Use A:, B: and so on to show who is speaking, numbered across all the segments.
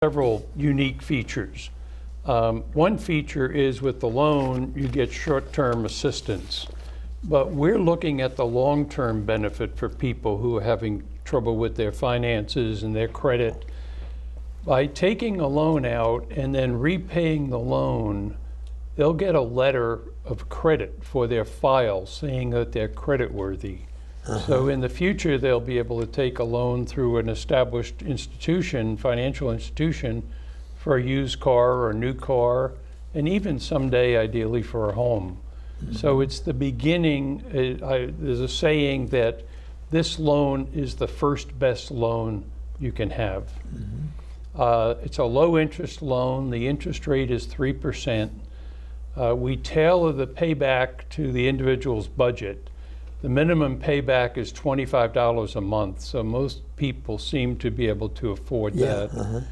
A: several unique features. One feature is with the loan, you get short-term assistance. But we're looking at the long-term benefit for people who are having trouble with their finances and their credit. By taking a loan out and then repaying the loan, they'll get a letter of credit for their file saying that they're creditworthy. So in the future, they'll be able to take a loan through an established institution, financial institution, for a used car or a new car, and even someday, ideally, for a home. So it's the beginning. There's a saying that this loan is the first best loan you can have. It's a low interest loan. The interest rate is 3%. We tailor the payback to the individual's budget. The minimum payback is $25 a month, so most people seem to be able to afford that.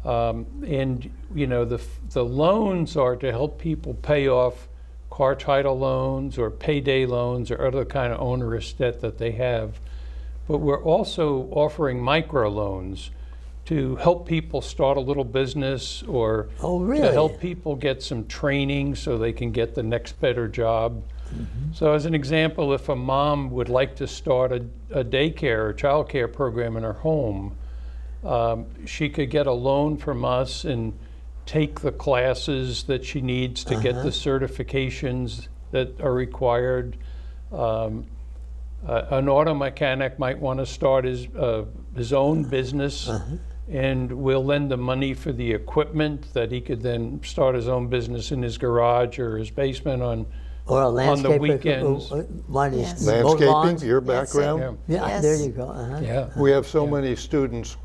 A: And you know, the loans are to help people pay off car title loans or payday loans or other kind of onerous debt that they have. But we're also offering microloans to help people start a little business or to help people get some training so they can get the next better job. So as an example, if a mom would like to start a daycare or child care program in her home, she could get a loan from us and take the classes that she needs to get the certifications that are required. An auto mechanic might want to start his own business, and we'll lend the money for the equipment that he could then start his own business in his garage or his basement on the weekends.
B: Landscaping, your background?
C: There you go.
B: We have so many students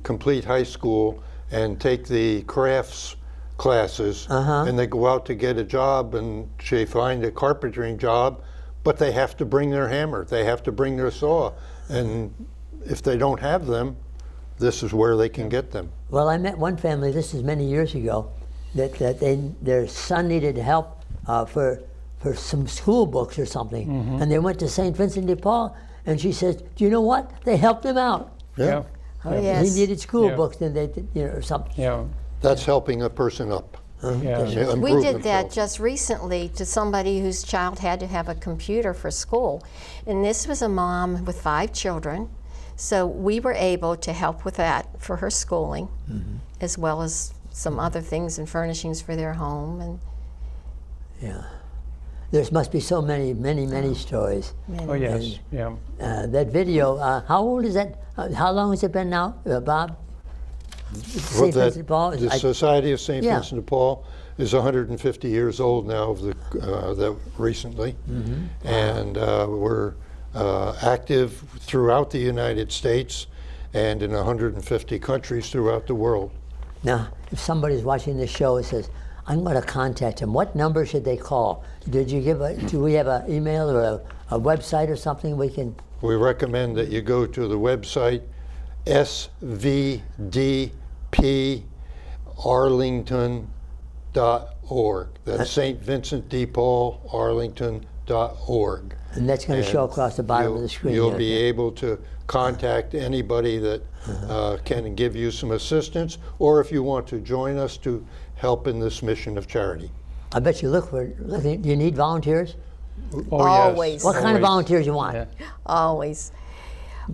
B: complete high school and take the crafts classes, and they go out to get a job and they find a carpentering job, but they have to bring their hammer, they have to bring their saw, and if they don't have them, this is where they can get them.
C: Well, I met one family, this is many years ago, that their son needed help for some school books or something, and they went to St. Vincent de Paul, and she says, do you know what? They helped him out.
A: Oh,
C: yes. He needed school books, and they did, you know, or something.
B: That's helping a person up.
D: We did that just recently to somebody whose child had to have a computer for school. And this was a mom with 5 children. So we were able to help with that for her schooling, as well as some other things and furnishings for their home. And
C: there must be so many stories.
D: Many.
C: That video, how old is that? How long has it been now, Bob? St. Vincent de Paul?
B: The Society of St. Vincent de Paul is 150 years old now, recently. And we're active throughout the United States and in 150 countries throughout the world.
C: Now, if somebody's watching this show and says, I'm going to contact him, what number should they call? Do we have an email or a website or something we can?
B: We recommend that you go to the website svdparlington.org. That's St. Vincent de Paul, Arlington.org.
C: And that's going to show across the bottom of the screen.
B: You'll be able to contact anybody that can give you some assistance, or if you want to join us to help in this mission of charity.
C: I bet you look for it. Do you need volunteers?
D: Always.
C: What kind of volunteers you want?
D: Always.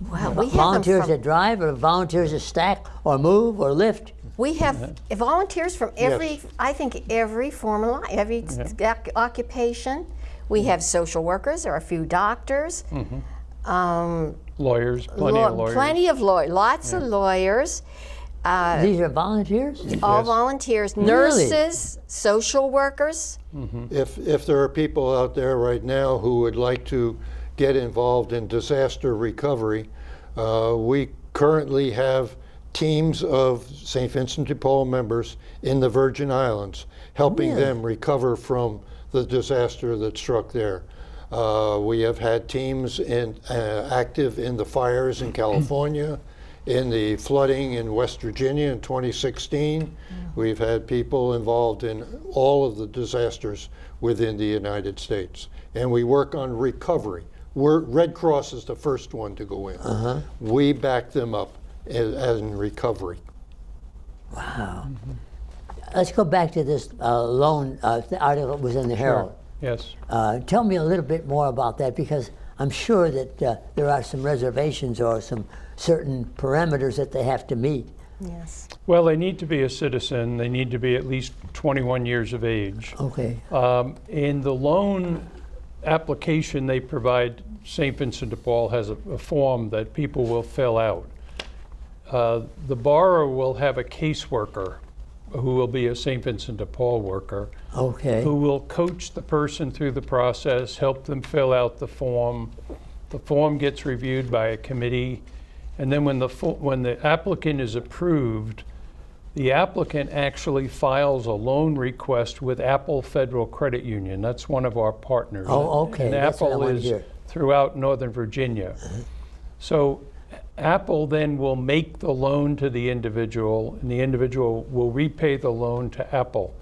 D: Well, we have
C: volunteers that drive, or volunteers that stack, or move, or lift?
D: We have volunteers from every, I think, every form of life, every occupation. We have social workers, or a few doctors.
A: Lawyers, plenty of lawyers.
D: Plenty of lawyers, lots of lawyers.
C: These are volunteers?
D: All volunteers, nurses, social workers.
B: If there are people out there right now who would like to get involved in disaster recovery, we currently have teams of St. Vincent de Paul members in the Virgin Islands, helping them recover from the disaster that struck there. We have had teams active in the fires in California, in the flooding in West Virginia in 2016. We've had people involved in all of the disasters within the United States. And we work on recovery. Red Cross is the first one to go in. We back them up in recovery.
C: Wow. Let's go back to this loan. The article was in the Herald.
A: Yes.
C: Tell me a little bit more about that, because I'm sure that there are some reservations or some certain parameters that they have to meet.
D: Yes.
A: Well, they need to be a citizen. They need to be at least 21 years of age.
C: Okay.
A: In the loan application they provide, St. Vincent de Paul has a form that people will fill out. The borrower will have a caseworker who will be a St. Vincent de Paul worker,
C: Okay.
A: who will coach the person through the process, help them fill out the form. The form gets reviewed by a committee, and then when the applicant is approved, the applicant actually files a loan request with Apple Federal Credit Union. That's one of our partners.
C: Oh, okay.
A: And
C: That's what I
A: Apple
C: wanted to
A: is
C: hear.
A: throughout Northern Virginia. So Apple then will make the loan to the individual, and the individual will repay the loan to Apple.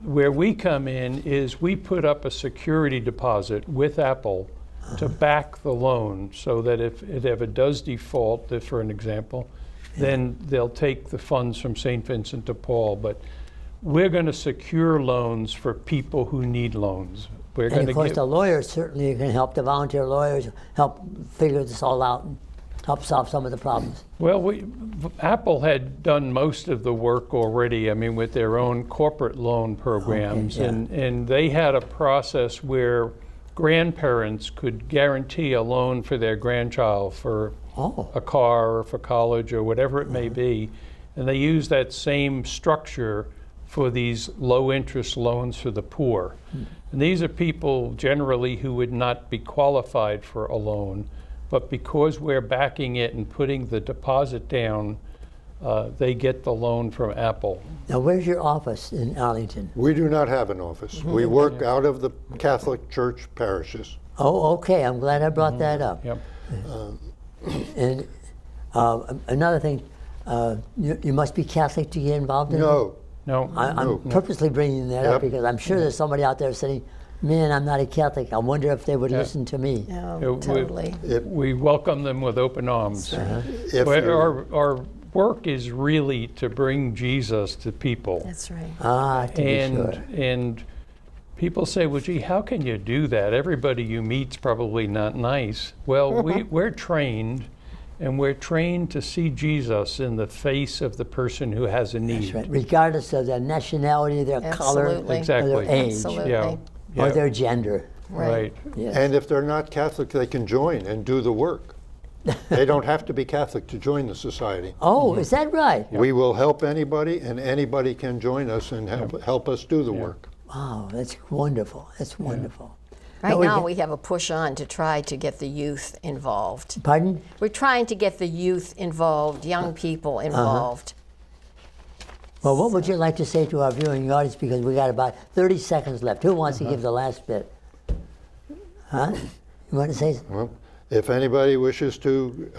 A: Where we come in is we put up a security deposit with Apple to back the loan, so that if it ever does default, if for an example, then they'll take the funds from St. Vincent de Paul. But we're going to secure loans for people who need loans. We're
C: And
A: going
C: of
A: to
C: course, the lawyers certainly can help. The volunteer lawyers help figure this all out and help solve some of the problems.
A: Well, Apple had done most of the work already, I mean, with their own corporate loan programs.
C: Okay, yeah.
A: And they had a process where grandparents could guarantee a loan for their grandchild for
C: Oh.
A: a car or for college or whatever it may be. And they use that same structure for these low interest loans for the poor. And these are people generally who would not be qualified for a loan, but because we're backing it and putting the deposit down, they get the loan from Apple.
C: Now, where's your office in Arlington?
B: We do not have an office. We work out of the Catholic Church parishes.
C: Oh, okay. I'm glad I brought that up.
A: Yep.
C: And another thing, you must be Catholic to get involved in it?
B: No,
A: No.
C: I'm
B: No.
C: purposely bringing that up
B: Yep.
C: because I'm sure there's somebody out there saying, man, I'm not a Catholic. I wonder if they would
A: Yeah.
C: listen to me.
D: No, totally.
A: We welcome them with open arms.
B: if you're-
A: Our work is really to bring Jesus to people.
D: That's right.
C: Ah, to be sure.
A: And people say, well, gee, how can you do that? Everybody you meet's probably not nice. Well, we're trained, and we're trained to see Jesus in the face of the person who has a need.
C: That's right. Regardless of their nationality, their color,
D: Absolutely.
C: or
A: Exactly.
C: their age,
D: Absolutely.
A: Yeah.
C: or
A: Yeah.
C: their gender.
A: Right.
C: Yes.
B: and if they're not Catholic, they can join and do the work. They don't have to be Catholic to join the society.
C: Oh, is that right?
B: We will help anybody, and anybody can join us and help us do the work.
C: Wow, that's wonderful. That's wonderful.
D: Right
C: we
D: now,
C: get-
D: we have a push on to try to get the youth involved.
C: Pardon?
D: We're trying to get the youth involved, young people involved.
C: Well, what would you like to say to our viewing audience? Because we got about 30 seconds left. Who wants to give the last bit? Huh? You want to say?
B: Well, if anybody wishes to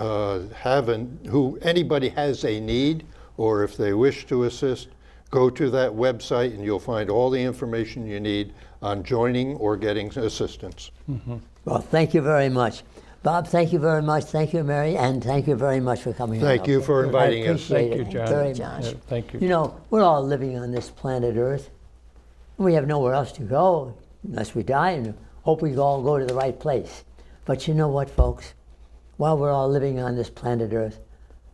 B: anybody has a need, or if they wish to assist, go to that website and you'll find all the information you need on joining or getting assistance.
C: Well, thank you very much. Bob, thank you very much. Thank you, Mary, and thank you very much for coming on.
B: Thank you for inviting
C: I
B: us.
C: appreciate
A: Thank you,
C: it
A: John.
C: very
D: John.
C: much.
A: Yeah, thank you.
C: You know, we're all living on this planet Earth. We have nowhere else to go unless we die, and hope we all go to the right place. But you know what, folks? While we're all living on this planet Earth,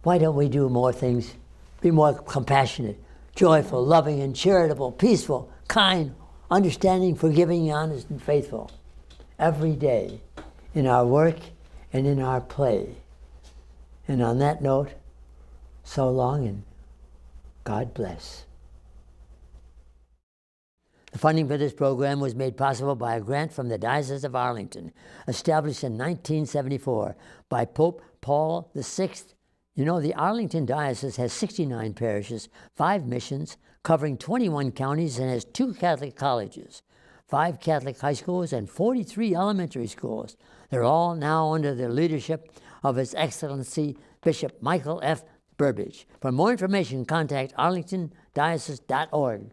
C: why don't we do more things, be more compassionate, joyful, loving, and charitable, peaceful, kind, understanding, forgiving, honest, and faithful every day in our work and in our play. And on that note, so long and God bless. The funding for this program was made possible by a grant from the Diocese of Arlington, established in 1974 by Pope Paul VI. You know, the Arlington Diocese has 69 parishes, 5 missions, covering 21 counties, and has 2 Catholic colleges, 5 Catholic high schools, and 43 elementary schools. They're all now under the leadership of His Excellency Bishop Michael F. Burbidge. For more information, contact arlingtondiocese.org.